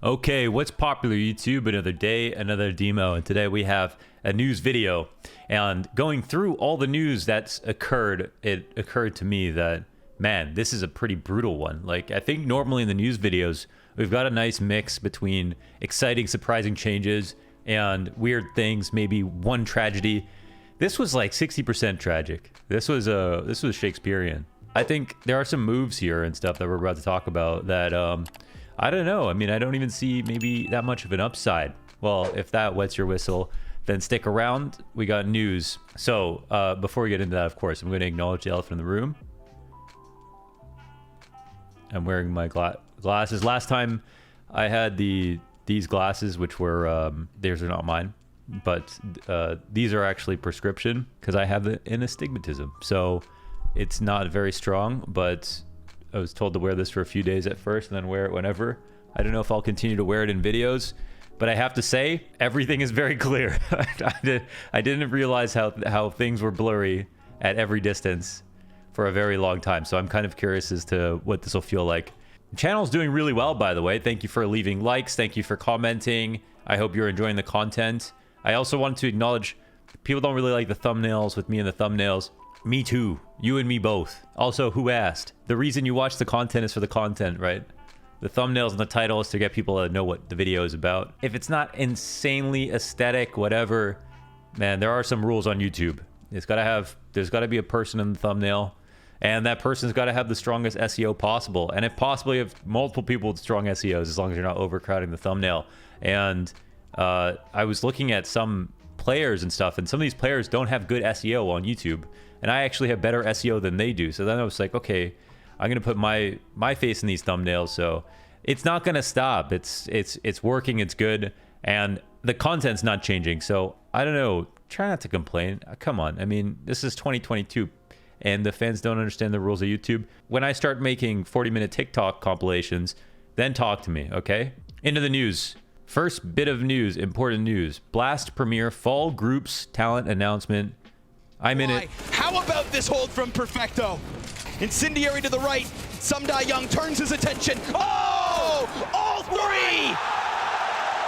Okay, what's popular YouTube? Another day, another demo, and today we have a news video. And going through all the news that's occurred, it occurred to me that, man, this is a pretty brutal one. Like, I think normally in the news videos, we've got a nice mix between exciting, surprising changes and weird things, maybe one tragedy. This was like 60% tragic. This was Shakespearean. I think there are some moves here and stuff that we're about to talk about that, I don't know. I mean, I don't even see maybe that much of an upside. Well, if that wets your whistle, then stick around. We got news. So before we get into that, of course, I'm going to acknowledge the elephant in the room. I'm wearing my glasses. Last time I had these glasses, which were, theirs are not mine, but these are actually prescription because I have an astigmatism. So it's not very strong, but I was told to wear this for a few days at first and then wear it whenever. I don't know if I'll continue to wear it in videos, but I have to say, everything is very clear. I didn't realize how things were blurry at every distance for a very long time. So I'm kind of curious as to what this will feel like. The channel's doing really well, by the way. Thank you for leaving likes. Thank you for commenting. I hope you're enjoying the content. I also wanted to acknowledge people don't really like the thumbnails with me in the thumbnails. Me too. You and me both. Also, who asked? The reason you watch the content is for the content, right? The thumbnails and the title is to get people to know what the video is about. If it's not insanely aesthetic, whatever, man, there are some rules on YouTube. There's got to be a person in the thumbnail, and that person's got to have the strongest SEO possible. And if possible, you have multiple people with strong SEOs, as long as you're not overcrowding the thumbnail. And I was looking at some players and stuff, and some of these players don't have good SEO on YouTube, and I actually have better SEO than they do. So then I was like, okay, I'm gonna put my face in these thumbnails. So it's not gonna stop. It's working. It's good, and the content's not changing. So I don't know. Try not to complain. Come on. I mean, this is 2022, and the fans don't understand the rules of YouTube. When I start making 40-minute TikTok compilations, then talk to me. Okay. Into the news. First bit of news, important news. Blast Premier Fall Groups Talent Announcement. I'm in it. How about this hold from Perfecto? Incendiary to the right. Sumdai Young turns his attention. Oh! All three!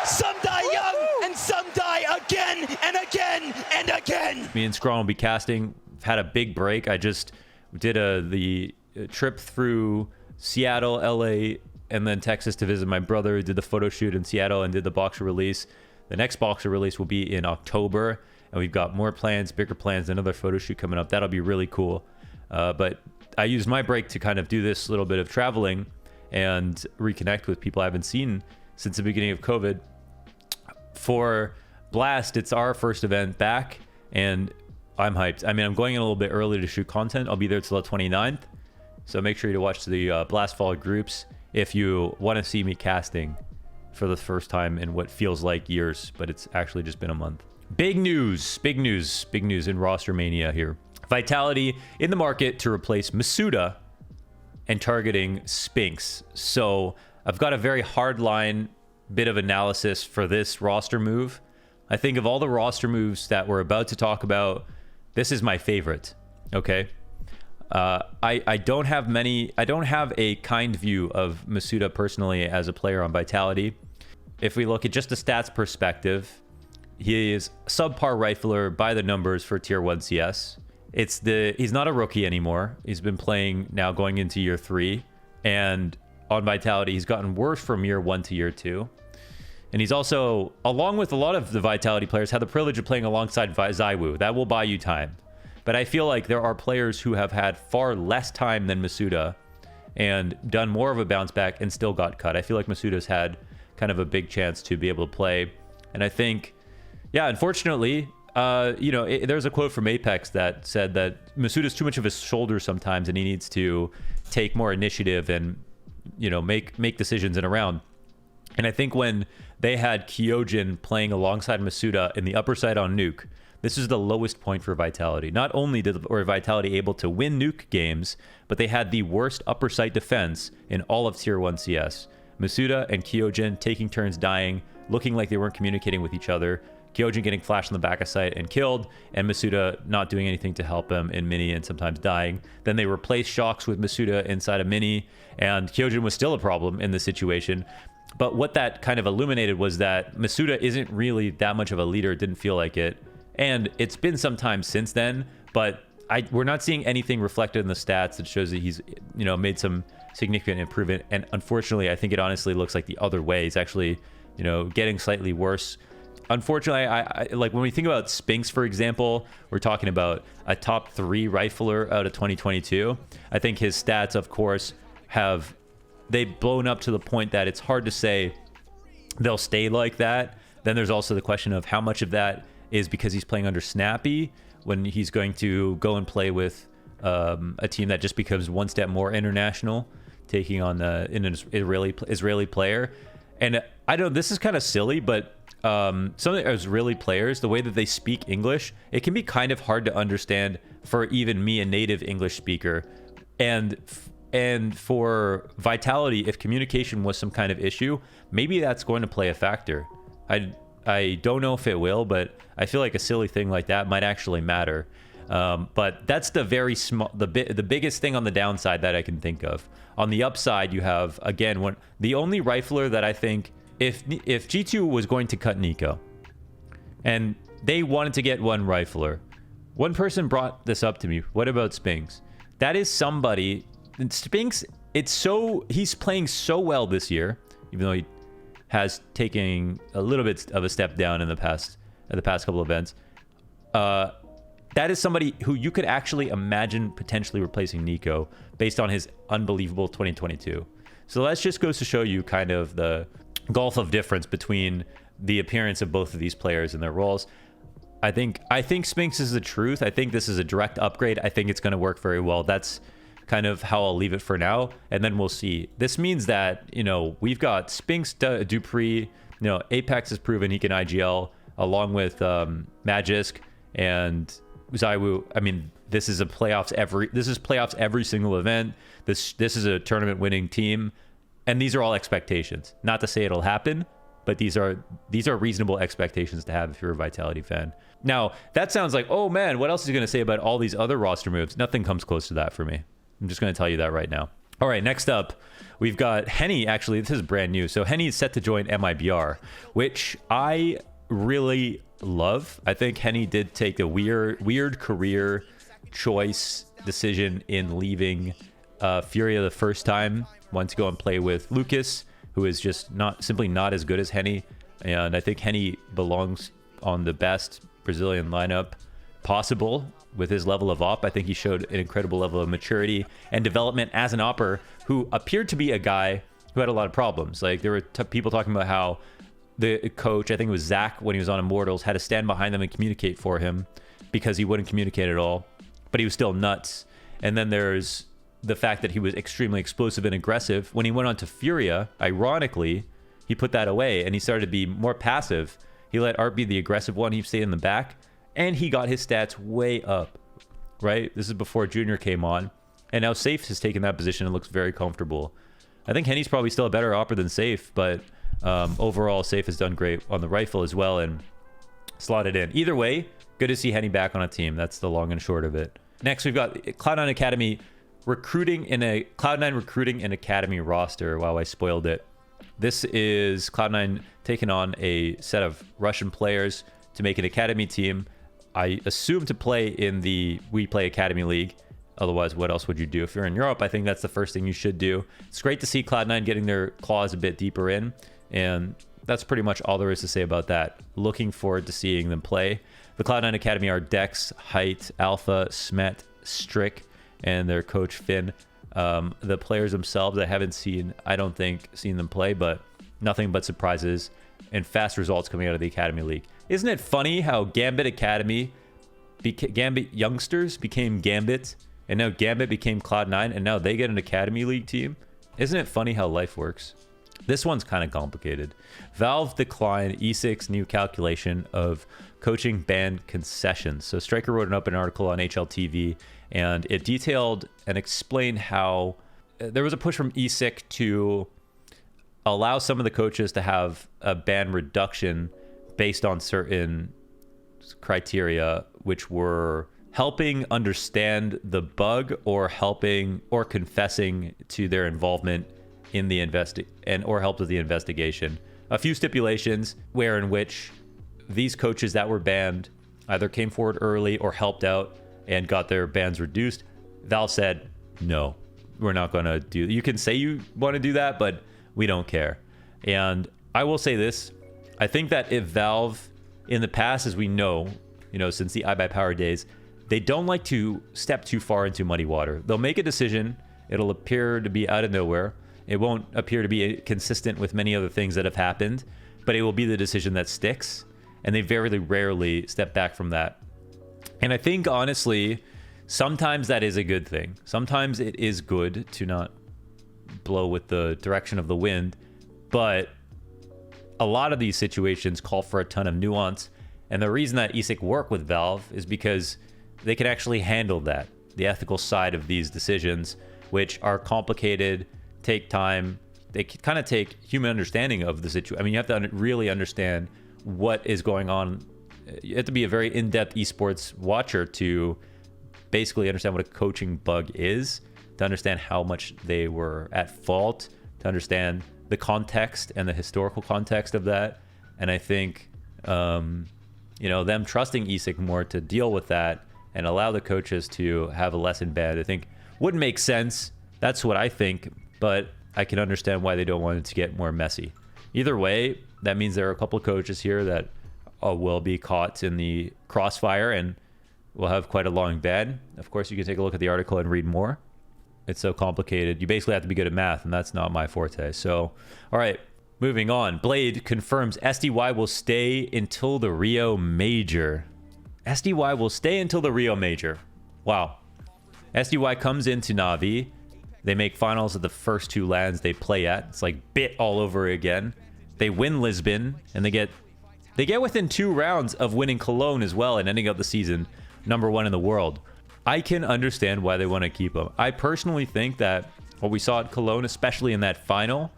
Sumdai Young and Sumdai again and again and again. Me and Scrawn will be casting. I've had a big break. I just did the trip through Seattle, LA, and then Texas to visit my brother. Did the photo shoot in Seattle and did the boxer release. The next boxer release will be in October, and we've got more plans, bigger plans, another photo shoot coming up. That'll be really cool. But I used my break to kind of do this little bit of traveling and reconnect with people I haven't seen since the beginning of COVID. For Blast, it's our first event back, and I'm hyped. I mean, I'm going in a little bit early to shoot content. I'll be there till the 29th, so make sure you watch the Blast Fall Groups if you want to see me casting for the first time in what feels like years, but it's actually just been a month. Big news in roster mania here. Vitality in the market to replace MISUTAAA and targeting Spinks. So I've got a very hard line bit of analysis for this roster move. I think of all the roster moves that we're about to talk about, this is my favorite. Okay. I don't have a kind view of MISUTAAA personally as a player on Vitality. If we look at just the stats perspective, he is subpar rifler by the numbers for tier 1 CS. He's not a rookie anymore. He's been playing now going into year 3, and on Vitality he's gotten worse from year 1 to year 2. And he's also, along with a lot of the Vitality players, had the privilege of playing alongside Zyphon. That will buy you time. But I feel like there are players who have had far less time than MISUTAAA and done more of a bounce back and still got cut. I feel like MISUTAAA's had kind of a big chance to be able to play. And I think, yeah, unfortunately, there's a quote from Apex that said that MISUTAAA's too much of a shoulder sometimes and he needs to take more initiative and, make decisions in a round. And I think when they had Kyojin playing alongside MISUTAAA in the upper side on Nuke, this is the lowest point for Vitality. Not only were Vitality able to win Nuke games, but they had the worst upper site defense in all of tier 1 CS. MISUTAAA and Kyojin taking turns dying, looking like they weren't communicating with each other. Kyojin getting flashed in the back of sight and killed, and MISUTAAA not doing anything to help him in Mini and sometimes dying. Then they replaced Shocks with MISUTAAA inside of Mini, and Kyojin was still a problem in this situation. But what that kind of illuminated was that MISUTAAA isn't really that much of a leader. It didn't feel like it. And it's been some time since then, but we're not seeing anything reflected in the stats that shows that he's, made some significant improvement. And unfortunately, I think it honestly looks like the other way. He's actually, getting slightly worse. Unfortunately, I like when we think about Spinks, for example, we're talking about a top 3 rifler out of 2022. I think his stats, of course, they've blown up to the point that it's hard to say they'll stay like that. Then there's also the question of how much of that is because he's playing under Snappy when he's going to go and play with a team that just becomes one step more international, taking on an Israeli player. And I don't, this is kind of silly, but some of the Israeli players, the way that they speak English, it can be kind of hard to understand for even me, a native English speaker. And for Vitality, if communication was some kind of issue, maybe that's going to play a factor. I don't know if it will, but I feel like a silly thing like that might actually matter. But that's the very small, the biggest thing on the downside that I can think of. On the upside, you have, again, the only rifler that I think, if G2 was going to cut Nico, and they wanted to get one rifler, one person brought this up to me. What about Spinks? That is somebody. Spinks, he's playing so well this year, even though he has taken a little bit of a step down in the past couple of events. That is somebody who you could actually imagine potentially replacing Nico based on his unbelievable 2022. So that just goes to show you kind of the gulf of difference between the appearance of both of these players and their roles. I think Spinks is the truth. I think this is a direct upgrade. I think it's going to work very well. That's kind of how I'll leave it for now, and then we'll see. This means that, we've got Spinks, Dupree, Apex has proven he can IGL, along with Magisk and Zywoo. I mean, this is playoffs every single event. This is a tournament winning team, and these are all expectations. Not to say it'll happen, but these are reasonable expectations to have if you're a Vitality fan. Now, that sounds like, oh man, what else is he going to say about all these other roster moves? Nothing comes close to that for me. I'm just going to tell you that right now. All right, next up, we've got Henny. Actually, this is brand new. So Henny is set to join MIBR, which I really love. I think Henny did take a weird career choice decision in leaving Furia the first time. Wanted to go and play with Lucas, who is just simply not as good as Henny. And I think Henny belongs on the best Brazilian lineup possible with his level of op. I think he showed an incredible level of maturity and development as an opper who appeared to be a guy who had a lot of problems. Like, there were people talking about how the coach, I think it was Zach, when he was on Immortals, had to stand behind them and communicate for him because he wouldn't communicate at all, but he was still nuts. And then there's the fact that he was extremely explosive and aggressive. When he went on to Furia, ironically, he put that away and he started to be more passive. He let Art be the aggressive one. He stayed in the back, and he got his stats way up, right? This is before Junior came on, and now Safe has taken that position and looks very comfortable. I think Henny's probably still a better opper than Safe, but overall, Safe has done great on the rifle as well and slotted in. Either way, good to see Henny back on a team. That's the long and short of it. Next, we've got Cloud9 Academy recruiting in a Cloud9 recruiting an academy roster. Wow, I spoiled it. This is Cloud9 taking on a set of Russian players to make an academy team. I assume to play in the We Play Academy League. Otherwise, what else would you do? If you're in Europe, I think that's the first thing you should do. It's great to see Cloud9 getting their claws a bit deeper in, and that's pretty much all there is to say about that. Looking forward to seeing them play. The Cloud9 Academy are Dex, Height, Alpha, Smet, Strick, and their coach Finn. The players themselves, I haven't seen them play, but nothing but surprises and fast results coming out of the Academy League. Isn't it funny how Gambit Academy, Gambit Youngsters became Gambit, and now Gambit became Cloud9, and now they get an Academy League team? Isn't it funny how life works? This one's kind of complicated. Valve declined ESIC's new calculation of coaching ban concessions. So Striker wrote an open article on HLTV, and it detailed and explained how there was a push from ESIC to allow some of the coaches to have a ban reduction based on certain criteria, which were helping understand the bug or helping or confessing to their involvement in the or helped with the investigation. A few stipulations in which these coaches that were banned either came forward early or helped out and got their bans reduced. Valve said, no, we're not going to do. You can say you want to do that, but we don't care. And I will say this. I think that if Valve in the past, as we know, since the iBuyPower days, they don't like to step too far into muddy water. They'll make a decision. It'll appear to be out of nowhere. It won't appear to be consistent with many other things that have happened, but it will be the decision that sticks. And they very rarely step back from that. And I think, honestly, sometimes that is a good thing. Sometimes it is good to not blow with the direction of the wind. But a lot of these situations call for a ton of nuance. And the reason that ESIC work with Valve is because they can actually handle that, the ethical side of these decisions, which are complicated, take time. They kind of take human understanding of the situation. I mean, you have to really understand what is going on. You have to be a very in-depth esports watcher to basically understand what a coaching bug is, to understand how much they were at fault, to understand the context and the historical context of that. And I think, them trusting ESIC more to deal with that and allow the coaches to have a lesson ban, I think would make sense. That's what I think, but I can understand why they don't want it to get more messy. Either way, that means there are a couple of coaches here that will be caught in the crossfire and will have quite a long ban. Of course, you can take a look at the article and read more. It's so complicated. You basically have to be good at math, and that's not my forte. So, all right, moving on. Blade confirms SDY will stay until the Rio Major. SDY will stay until the Rio Major. Wow. SDY comes into NAVI. They make finals at the first two lands they play at. It's like BIT all over again. They win Lisbon, and they get within 2 rounds of winning Cologne as well and ending up the season #1 in the world. I can understand why they want to keep him. I personally think that what we saw at Cologne, especially in that final,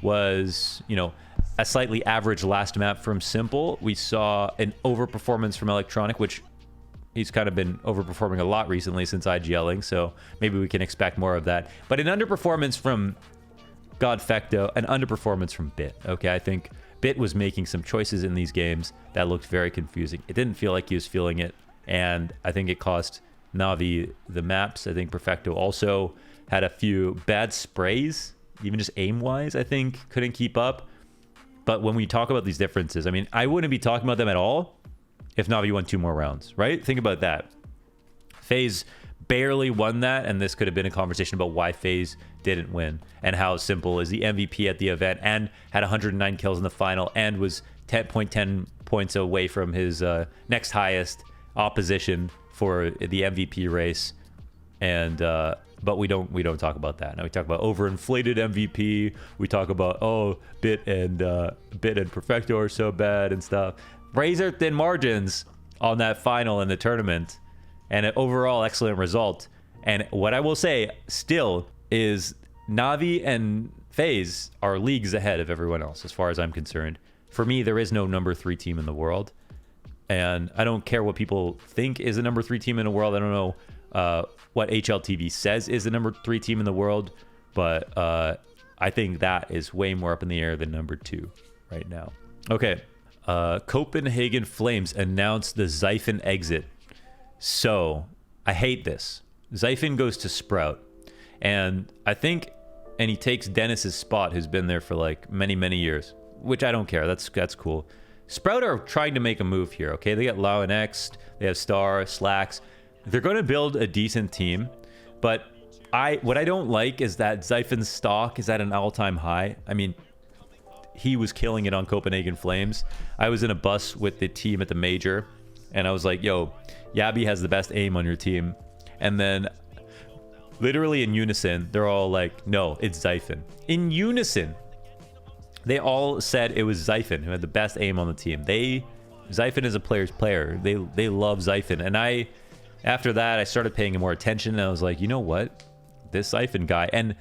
was, a slightly average last map from Simple. We saw an overperformance from Electronic, which he's kind of been overperforming a lot recently since IGLing, so maybe we can expect more of that. But an underperformance from Godfecto, an underperformance from BIT. Okay, I think BIT was making some choices in these games that looked very confusing. It didn't feel like he was feeling it, and I think it cost NAVI the maps. I think Perfecto also had a few bad sprays, even just aim-wise, I think, couldn't keep up. But when we talk about these differences, I mean, I wouldn't be talking about them at all if NAVI won 2 more rounds, right? Think about that. FaZe barely won that, and this could have been a conversation about why FaZe didn't win and how Simple is the MVP at the event and had 109 kills in the final and was 10 points away from his next highest opposition for the MVP race. And but we don't talk about that. Now we talk about overinflated MVP. We talk about BIT and Perfecto are so bad and stuff. Razor thin margins on that final in the tournament, and an overall excellent result. And what I will say still is NAVI and FaZe are leagues ahead of everyone else as far as I'm concerned. For me, there is no #3 team in the world, and I don't care what people think is the #3 team in the world. I don't know what HLTV says is the #3 team in the world, but I think that is way more up in the air than #2 right now. Okay. Copenhagen Flames announced the Zyphon exit. So, I hate this. Zyphon goes to Sprout. And I think, and he takes Dennis's spot, who's been there for like many, many years. Which I don't care. That's cool. Sprout are trying to make a move here, okay? They got Nealan and Hext. They have Star, Slacks. They're going to build a decent team. But what I don't like is that Zyphon's stock is at an all-time high. I mean, he was killing it on Copenhagen Flames. I was in a bus with the team at the major, and I was like, yo, Yabi has the best aim on your team. And then literally in unison, they're all like, no, it's Zyphon. In unison, they all said it was Zyphon who had the best aim on the team. Zyphon is a player's player. They love Zyphon. And after that, I started paying more attention, and I was like, you know what? This Zyphon guy. And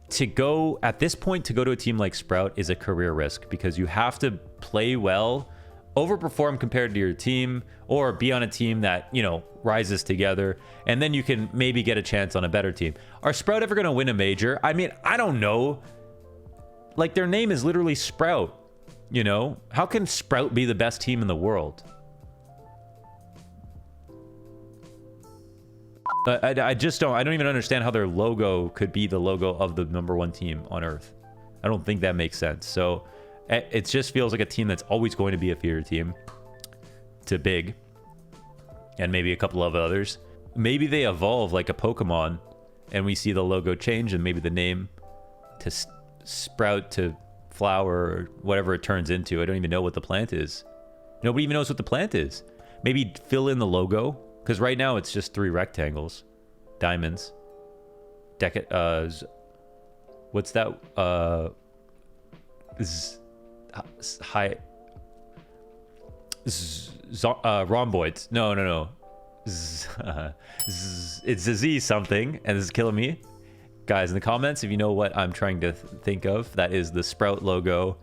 to go at this point to a team like Sprout is a career risk, because you have to play well, overperform compared to your team, or be on a team that, rises together, and then you can maybe get a chance on a better team. Are Sprout ever going to win a major? I mean, I don't know. Like, their name is literally Sprout, you know? How can Sprout be the best team in the world? I just don't even understand how their logo could be the logo of the #1 team on Earth. I don't think that makes sense. So it just feels like a team that's always going to be a feeder team to Big and maybe a couple of others. Maybe they evolve like a Pokemon and we see the logo change and maybe the name to Sprout to Flower or whatever it turns into. I don't even know what the plant is. Nobody even knows what the plant is. Maybe fill in the logo. Because right now it's just 3 rectangles. Diamonds. What's that? Rhomboids. No. It's a Z something, and this is killing me. Guys, in the comments, if you know what I'm trying to think of, that is the Sprout logo.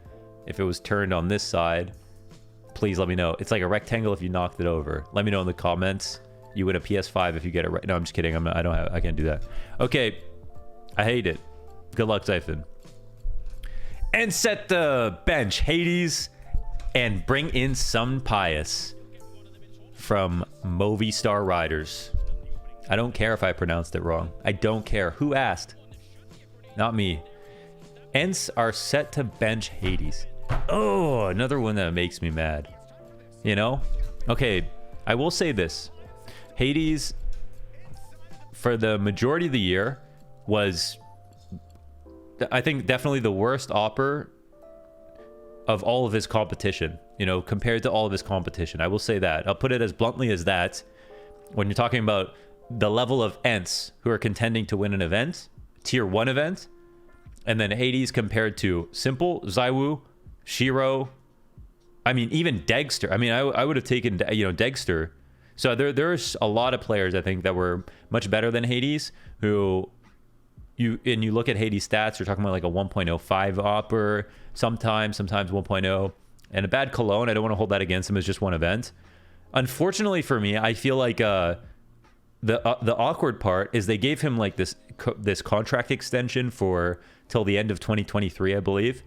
If it was turned on this side, please let me know. It's like a rectangle if you knocked it over. Let me know in the comments. You win a PS5 if you get it right. No, I'm just kidding. I can't do that. Okay. I hate it. Good luck, Zyphon. And set the bench, Hades, and bring in some Pious from Movistar Riders. I don't care if I pronounced it wrong. I don't care. Who asked? Not me. ENCE are set to bench Hades. Oh, another one that makes me mad. You know? Okay, I will say this. Hades, for the majority of the year, was, I think, definitely the worst opper of all of his competition, you know, compared to all of his competition. I will say that. I'll put it as bluntly as that. When you're talking about the level of ENCE who are contending to win an event, tier 1 event, and then Hades compared to Simple, Zywu, Shiro, I mean, even degster. I mean, I would have taken, you know, degster. So there's a lot of players, I think, that were much better than Hades, who you look at Hades' stats, you're talking about like a 1.05 opper, sometimes 1.0, and a bad cologne. I don't want to hold that against him as just one event. Unfortunately for me, I feel like the awkward part is they gave him like this contract extension for till the end of 2023, I believe,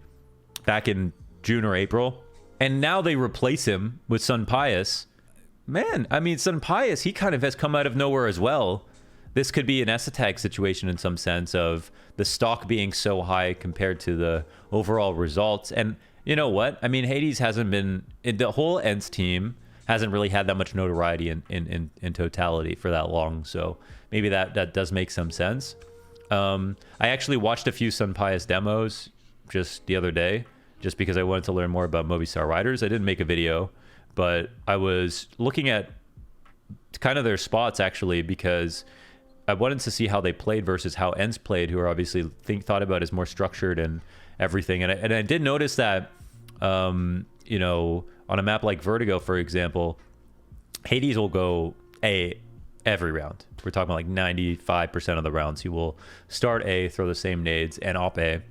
back in June or April. And now they replace him with Sun Pious. Man, I mean, Sun Pious, he kind of has come out of nowhere as well. This could be an ESIC situation in some sense of the stock being so high compared to the overall results. And you know what? I mean, Hades hasn't been, the whole ENCE team hasn't really had that much notoriety in totality for that long. So maybe that does make some sense. I actually watched a few Sun Pious demos just the other day, just because I wanted to learn more about Movistar Riders. I didn't make a video, but I was looking at kind of their spots actually, because I wanted to see how they played versus how ENCE played, who are obviously thought about as more structured and everything. And I did notice that, you know, on a map like Vertigo, for example, Hades will go A every round. We're talking about like 95% of the rounds. He will start A, throw the same nades, and op A.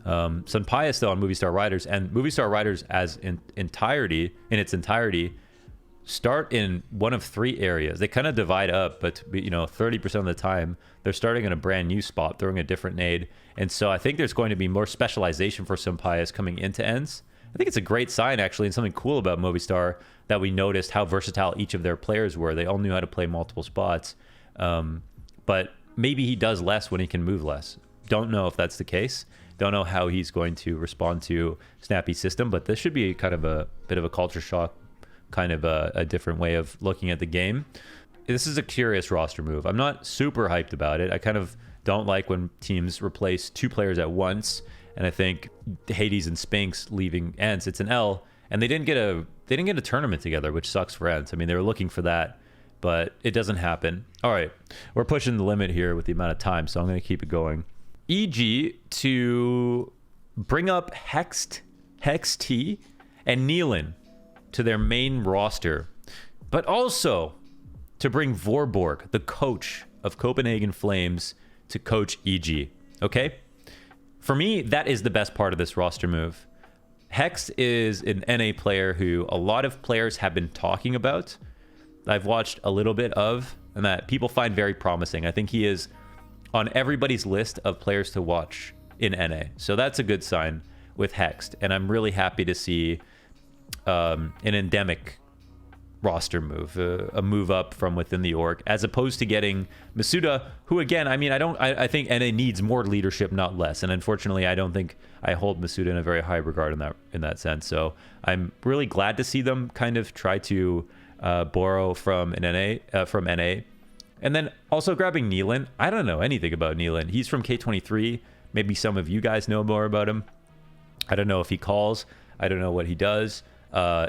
Sun Pious though on Movistar Riders, and Movistar Riders as in its entirety start in one of 3 areas. They kind of divide up, but you know, 30% of the time they're starting in a brand new spot, throwing a different nade. And so I think there's going to be more specialization for Sun Pious coming into ENCE. I think it's a great sign actually, and something cool about Movistar that we noticed how versatile each of their players were. They all knew how to play multiple spots, but maybe he does less when he can move less. Don't know if that's the case. Don't know how he's going to respond to Snappy's system, but this should be kind of a bit of a culture shock, kind of a different way of looking at the game. This is a curious roster move. I'm not super hyped about it. I kind of don't like when teams replace 2 players at once, and I think Hades and Spinks leaving ENCE, it's an L, and they didn't get a tournament together, which sucks for ENCE. I mean, they were looking for that, but it doesn't happen. All right, we're pushing the limit here with the amount of time, so I'm going to keep it going. EG to bring up Hext, and Nealan to their main roster, but also to bring Vorborg, the coach of Copenhagen Flames, to coach EG. Okay? For me, that is the best part of this roster move. Hext is an NA player who a lot of players have been talking about. I've watched a little bit of, and that people find very promising. I think he is on everybody's list of players to watch in NA. So that's a good sign. with Hext, and I'm really happy to see an endemic roster move, a move up from within the org, as opposed to getting MISUTAAA, who again, I mean, I think NA needs more leadership, not less, and unfortunately I don't think I hold MISUTAAA in a very high regard in that sense. So I'm really glad to see them kind of try to borrow from NA, and then also grabbing Nealan. I don't know anything about Nealan. He's from K23. Maybe some of you guys know more about him. I don't know if he calls. I don't know what he does.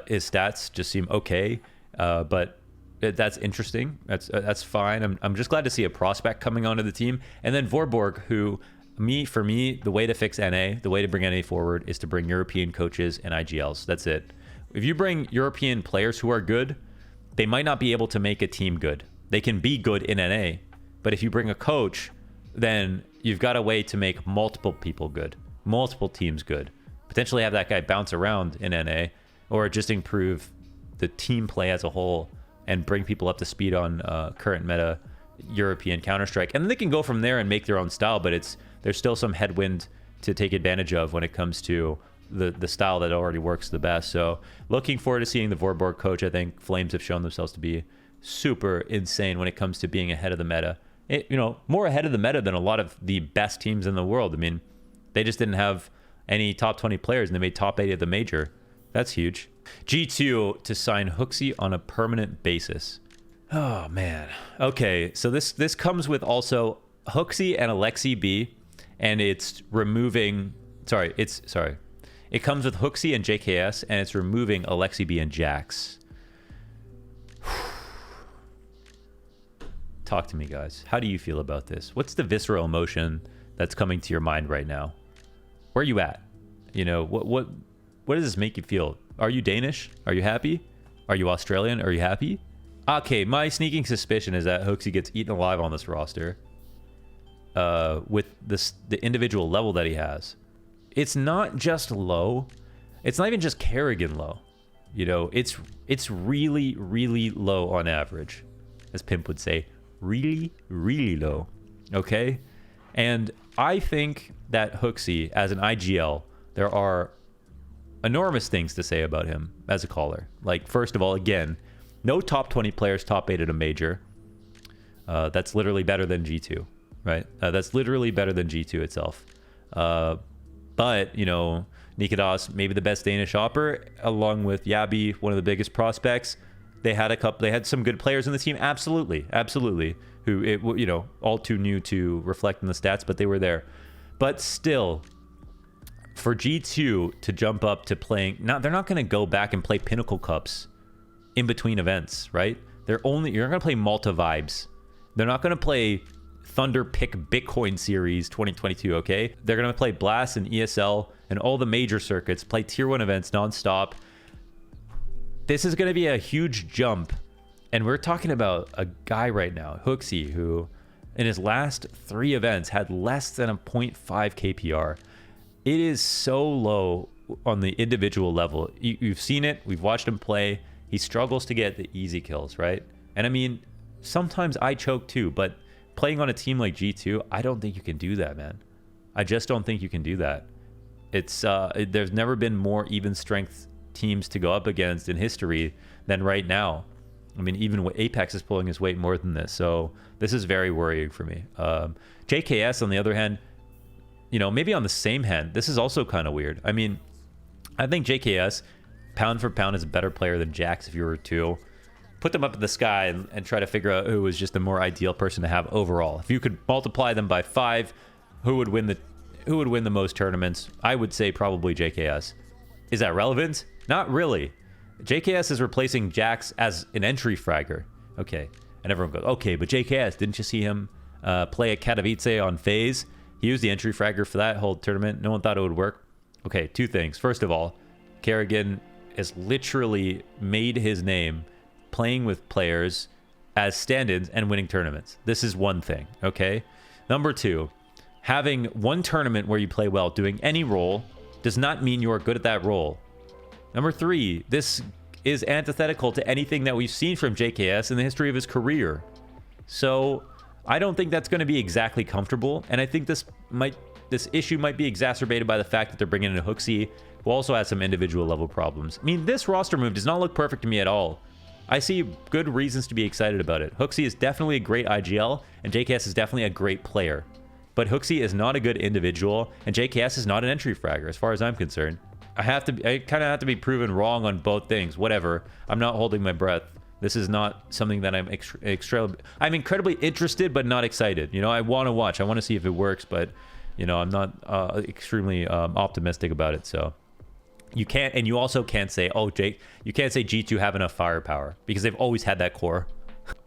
His stats just seem okay. But that's interesting. That's fine. I'm just glad to see a prospect coming onto the team. And then Vorborg, who, for me, the way to fix NA, the way to bring NA forward is to bring European coaches and IGLs. That's it. If you bring European players who are good, they might not be able to make a team good. They can be good in NA, but if you bring a coach, then you've got a way to make multiple people good, multiple teams good. Potentially have that guy bounce around in NA, or just improve the team play as a whole and bring people up to speed on current meta European Counter-Strike. And then they can go from there and make their own style, but there's still some headwind to take advantage of when it comes to the style that already works the best. So looking forward to seeing the Vorborg coach. I think Flames have shown themselves to be super insane when it comes to being ahead of the meta. More ahead of the meta than a lot of the best teams in the world. I mean, they just didn't have any top 20 players and they made top 8 of the major. That's huge. G2 to sign Hooxi on a permanent basis. Oh man. Okay, so this comes with also Hooxi and Aleksib, and it's removing. It comes with Hooxi and JKS, and it's removing Aleksib and Jax. Talk to me, guys. How do you feel about this? What's the visceral emotion that's coming to your mind right now? Where are you at? What does this make you feel? Are you Danish? Are you happy? Are you Australian? Are you happy? Okay, my sneaking suspicion is that Hooxi gets eaten alive on this roster with the individual level that he has. It's not just low. It's not even just Kerrigan low. It's really, really low on average, as Pimp would say. Really, really low. Okay? And I think that Hooxi, as an IGL, there are enormous things to say about him as a caller. Like, first of all, again, no top 20 players top 8 at a major. That's literally better than G2, right? That's literally better than G2 itself. But, Nikadas, maybe the best Danish opper, along with Yabi, one of the biggest prospects. They had some good players in the team, absolutely, who all too new to reflect in the stats, but they were there. But still, for G2 to jump up to playing, they're not going to go back and play Pinnacle Cups in between events, right? You're not going to play Malta Vibes. They're not going to play Thunder Pick Bitcoin Series 2022, okay? They're going to play Blast and ESL and all the major circuits, play Tier 1 events nonstop. This is going to be a huge jump. And we're talking about a guy right now, Hooxi, who in his last 3 events had less than a 0.5 KPR. It is so low on the individual level. You've seen it. We've watched him play. He struggles to get the easy kills, right? And I mean, sometimes I choke too, but playing on a team like G2, I don't think you can do that, man. I just don't think you can do that. There's never been more even strength teams to go up against in history than right now. I mean, even Apex is pulling his weight more than this. So this is very worrying for me. JKS, on the other hand, maybe on the same hand, this is also kind of weird. I mean, I think JKS, pound for pound, is a better player than Jax if you were to put them up in the sky and try to figure out who was just the more ideal person to have overall. If you could multiply them by 5, who would win the most tournaments? I would say probably JKS. Is that relevant? Not really. JKS is replacing Jax as an entry fragger. Okay. And everyone goes, okay, but JKS, didn't you see him play at Katowice on FaZe? He was the entry fragger for that whole tournament. No one thought it would work. Okay, 2 things. First of all, Kerrigan has literally made his name playing with players as stand-ins and winning tournaments. This is one thing, okay? Number 2, having one tournament where you play well, doing any role, does not mean you are good at that role. Number 3, this is antithetical to anything that we've seen from JKS in the history of his career. So I don't think that's going to be exactly comfortable, and I think this might this issue might be exacerbated by the fact that they're bringing in Hooxi, who also has some individual level problems. I mean, this roster move does not look perfect to me at all. I see good reasons to be excited about it. Hooxi is definitely a great IGL, and JKS is definitely a great player. But Hooxi is not a good individual, and JKS is not an entry fragger, as far as I'm concerned. I kind of have to be proven wrong on both things. Whatever. I'm not holding my breath. This is not something that I'm I'm incredibly interested, but not excited. You know, I want to watch. I want to see if it works, but, you know, I'm not extremely optimistic about it. So you can't, and you also can't say, oh, Jake, you can't say G2 have enough firepower, because they've always had that core.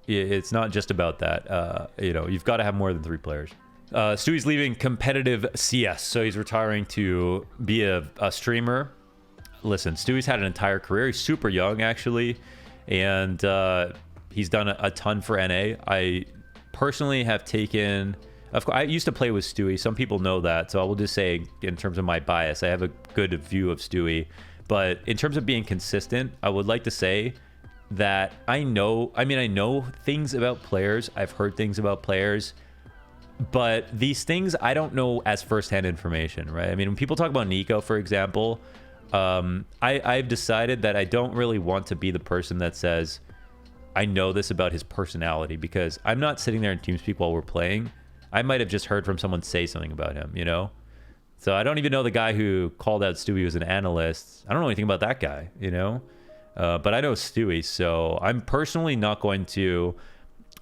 It's not just about that. You know, you've got to have more than 3 players. Stewie's leaving competitive CS, so he's retiring to be a streamer. Listen, Stewie's had an entire career. He's super young, actually, and he's done a ton for NA. I personally have taken... Of course, I used to play with Stewie. Some people know that, so I will just say, in terms of my bias, I have a good view of Stewie. But in terms of being consistent, I would like to say that I know things about players. I've heard things about players. But these things I don't know as firsthand information, right? I mean, when people talk about Nico, for example, I've decided that I don't really want to be the person that says, I know this about his personality, because I'm not sitting there in TeamSpeak while we're playing. I might have just heard from someone say something about him, you know? So I don't even know the guy who called out Stewie as an analyst. I don't know anything about that guy, you know? But I know Stewie, so I'm personally not going to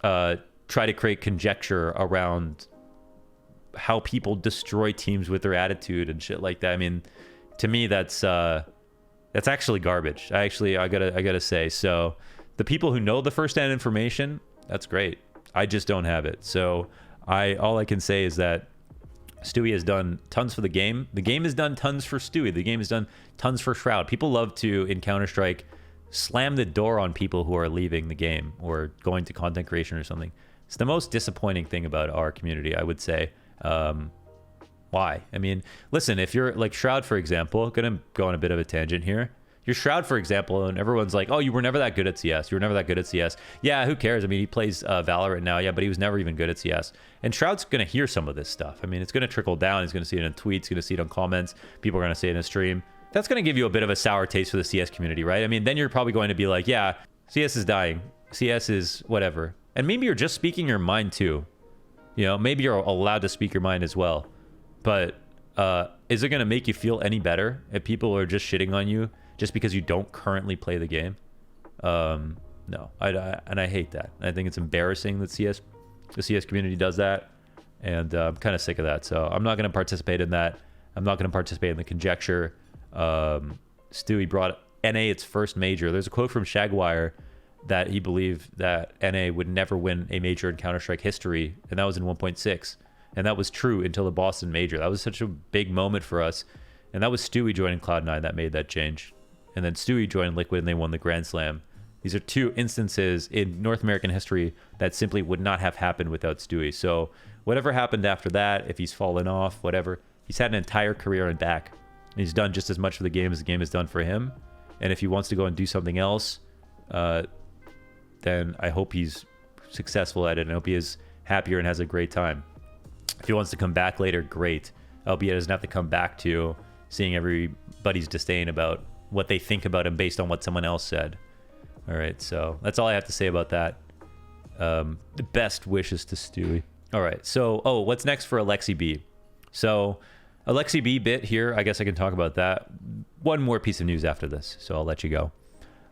try to create conjecture around how people destroy teams with their attitude and shit like that. I mean, to me, that's actually garbage. I gotta say. So the people who know the first-hand information, that's great. I just don't have it. So all I can say is that Stewie has done tons for the game. The game has done tons for Stewie. The game has done tons for Shroud. People love to, in Counter-Strike, slam the door on people who are leaving the game or going to content creation or something. It's the most disappointing thing about our community, I would say. Why? I mean, listen, if you're like Shroud, for example, gonna go on a bit of a tangent here. You're Shroud, for example, and everyone's like, oh, you were never that good at CS. You were never that good at CS. Yeah, who cares? I mean, he plays Valorant now, yeah, but he was never even good at CS. And Shroud's going to hear some of this stuff. I mean, it's going to trickle down. He's going to see it in tweets. He's going to see it on comments. People are going to see it in a stream. That's going to give you a bit of a sour taste for the CS community, right? I mean, then you're probably going to be like, yeah, CS is dying. CS is whatever. And maybe you're just speaking your mind too. You know, maybe you're allowed to speak your mind as well. But is it going to make you feel any better if people are just shitting on you just because you don't currently play the game? No, and I hate that. I think it's embarrassing that the CS community does that, and I'm kind of sick of that. So I'm not going to participate in that. I'm not going to participate in the conjecture. Stewie brought NA its first major. There's a quote from Shagwire that he believed that NA would never win a major in Counter-Strike history, and that was in 1.6. And that was true until the Boston major. That was such a big moment for us. And that was Stewie joining Cloud9 that made that change. And then Stewie joined Liquid and they won the Grand Slam. These are 2 instances in North American history that simply would not have happened without Stewie. So whatever happened after that, if he's fallen off, whatever, he's had an entire career and back. And he's done just as much for the game as the game has done for him. And if he wants to go and do something else, then I hope he's successful at it. And I hope he is happier and has a great time. If he wants to come back later, great. Albeit he doesn't have to come back to seeing everybody's disdain about what they think about him based on what someone else said. All right, so that's all I have to say about that. The best wishes to Stewie. All right, so, what's next for Aleksib? So, Aleksib bit here, I guess I can talk about that. One more piece of news after this, so I'll let you go.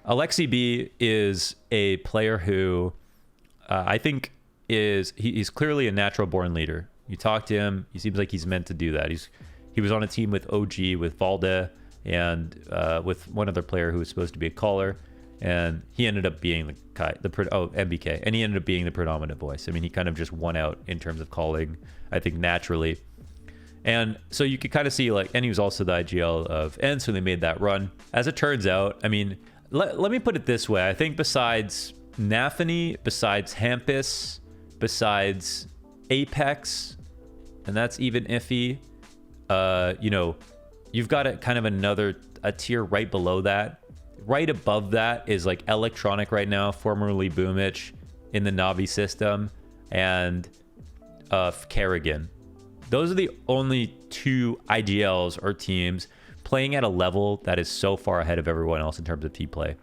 Aleksib is a player who I think he's clearly a natural born leader. You talk to him, he seems like he's meant to do that. He was on a team with OG, with Valde, and with one other player who was supposed to be a caller, and he ended up being MBK, and he ended up being the predominant voice. I mean, he kind of just won out in terms of calling, I think, naturally. And so you could kind of see, like, and he was also the IGL of ENCE, so they made that run. As it turns out, I mean, let me put it this way. I think besides NAVI, besides Hampus, besides Apex, and that's even iffy, you know, you've got a tier right below that. Right above that is like Electronic right now, formerly Boomich in the Navi system, and Kerrigan. Those are the only two IGLs or teams playing at a level that is so far ahead of everyone else in terms of team play.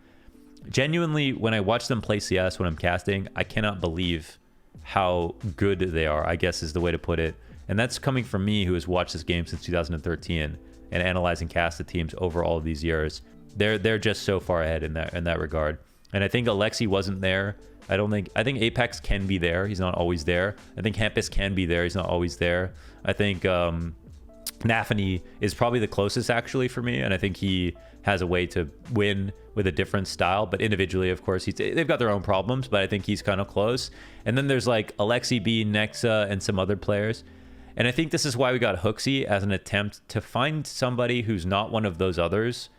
Genuinely, when I watch them play CS when I'm casting, I cannot believe how good they are, I guess is the way to put it. And that's coming from me, who has watched this game since 2013 and analyzing casted teams over all of these years. They're just so far ahead in that regard. And I think Aleksib wasn't there. I think Apex can be there. He's not always there. I think Hampus can be there. He's not always there. I think NAVI is probably the closest actually for me, and I think he has a way to win with a different style. But individually, of course, they've got their own problems, but I think he's kind of close. And then there's like Aleksib, NEXA, and some other players. And I think this is why we got Hooxi as an attempt to find somebody who's not one of those others,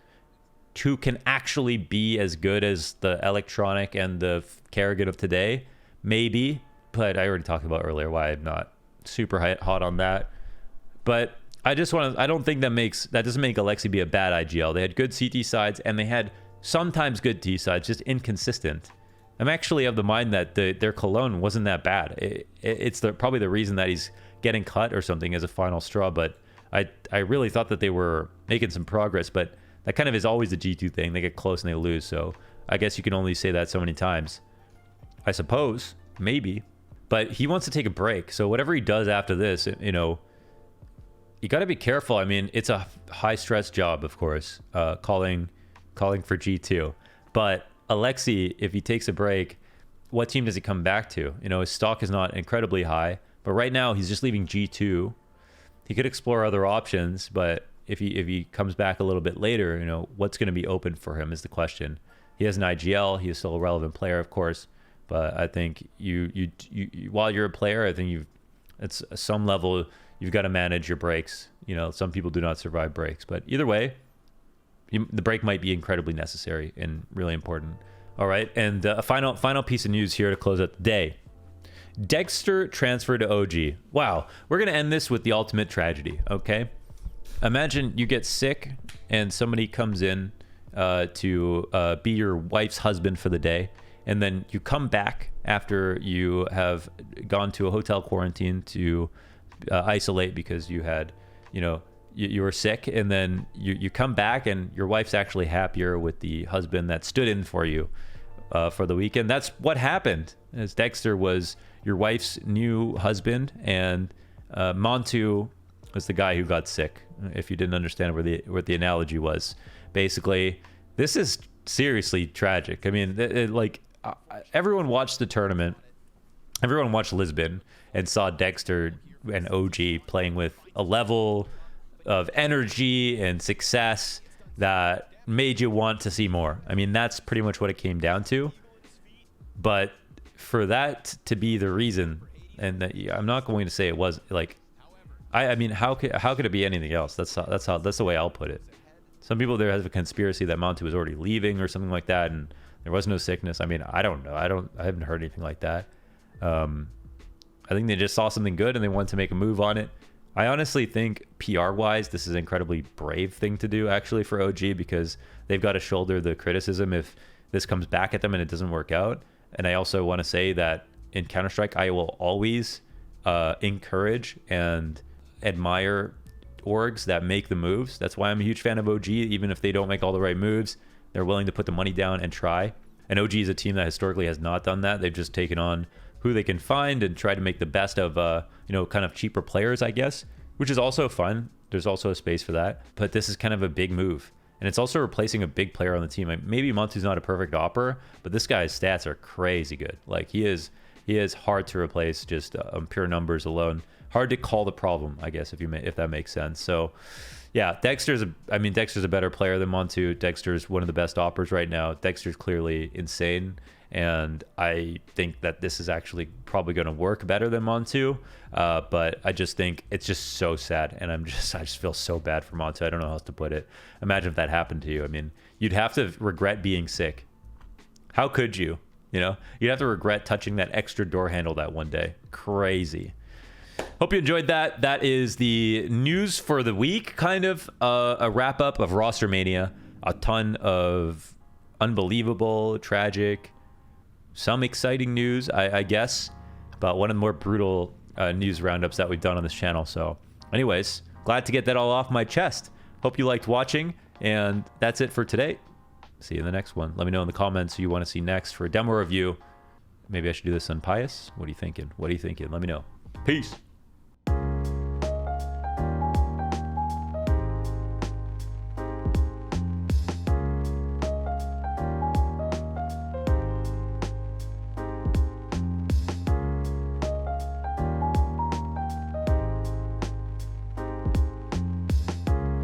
who can actually be as good as the Electronic and the Kerrigan of today, maybe. But I already talked about earlier why I'm not super hot on that. But I don't think that doesn't make Aleksib be a bad IGL. They had good CT sides and they had sometimes good T sides, just inconsistent. I'm actually of the mind that their Cologne wasn't that bad. It's probably the reason that he's getting cut or something as a final straw. But I really thought that they were making some progress, but that kind of is always the G2 thing. They get close and they lose. So I guess you can only say that so many times. I suppose, maybe. But he wants to take a break. So whatever he does after this, you know, you got to be careful. I mean, it's a high stress job, of course, calling for G2. But Aleksib, if he takes a break, what team does he come back to? You know, his stock is not incredibly high, but right now he's just leaving G2. He could explore other options, but if he comes back a little bit later, you know, what's going to be open for him is the question. He has an IGL. He is still a relevant player, of course, but I think you while you're a player, I think it's some level you've got to manage your breaks. You know, some people do not survive breaks, but either way, the break might be incredibly necessary and really important. All right, and a final piece of news here to close out the day. Degster transferred to OG. Wow, we're going to end this with the ultimate tragedy, okay? Imagine you get sick and somebody comes in to be your wife's husband for the day, and then you come back after you have gone to a hotel quarantine to isolate because you had, you know, you were sick, and then you come back and your wife's actually happier with the husband that stood in for you for the weekend. That's what happened, as Degster was your wife's new husband, and Montu was the guy who got sick, if you didn't understand where the analogy was. Basically, this is seriously tragic. I mean, everyone watched the tournament. Everyone watched Lisbon and saw Degster and OG playing with a level of energy and success that made you want to see more. I mean, that's pretty much what it came down to. But for that to be the reason, and that, I'm not going to say it was like, I mean, how could it be anything else? That's the way I'll put it. Some people there have a conspiracy that Montu was already leaving or something like that, and there was no sickness. I mean, I don't know. I haven't heard anything like that. I think they just saw something good and they wanted to make a move on it. I honestly think PR-wise, this is an incredibly brave thing to do actually for OG, because they've got to shoulder the criticism if this comes back at them and it doesn't work out. And I also want to say that in Counter-Strike, I will always encourage and admire orgs that make the moves. That's why I'm a huge fan of OG. Even if they don't make all the right moves, they're willing to put the money down and try. And OG is a team that historically has not done that. They've just taken on who they can find and try to make the best of you know, kind of cheaper players, I guess, which is also fun. There's also a space for that, but this is kind of a big move, and it's also replacing a big player on the team. Like, maybe Montu's not a perfect opper, but this guy's stats are crazy good. Like, he is hard to replace just on pure numbers alone. Hard to call the problem, I guess, if that makes sense. So yeah, Degster's a better player than Montu. Degster's one of the best oppers right now. Degster's clearly insane, and I think that this is actually probably going to work better than Montu. But I just think it's just so sad, and I just feel so bad for Montu. I don't know how else to put it. Imagine if that happened to you. I mean, you'd have to regret being sick. How could you? You know, you'd have to regret touching that extra door handle that one day. Crazy. Hope you enjoyed that. That is the news for the week, kind of a wrap up of Roster Mania. A ton of unbelievable, tragic, some exciting news, I guess, but one of the more brutal news roundups that we've done on this channel. So Anyways, glad to get that all off my chest. Hope you liked watching, and that's it for today. See you in the next one. Let me know in the comments who you want to see next for a demo review. Maybe I should do this on Pius. What are you thinking? What are you thinking? Let me know. Peace.